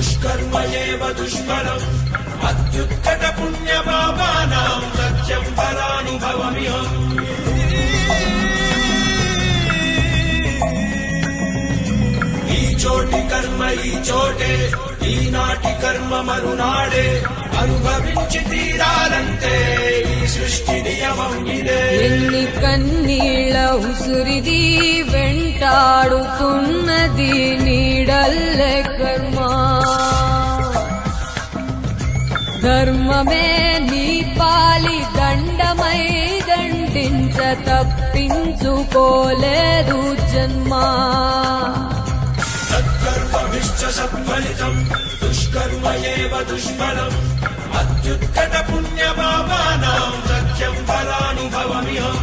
దుష్కర్మ ఏవ దుష్ఫలం అత్యుత్కట పుణ్య పాపానాం సత్యం ఫలానుభవమిహం. ఈ చోటి కర్మ ఈ చోటే, ఈనాటి కర్మ మరునాడే, అనుభవించి తీరాలంటే ఈ సృష్టి నియమం ఇదే. ఎన్ని కన్నీళ్ళ ఉసురిది వెంటాడుతున్నది నీడల్లే కర్మ. ధర్మమే నీ పాలి దండమై దండించ తప్పించుకోలేదు జన్మ. సత్కర్మభిశ్చ సత్ఫలితం దుష్కర్మ ఏవ దుష్ఫలం అత్యుత్కట పుణ్య పాపానాం సత్యం ఫలానుభవమిహం.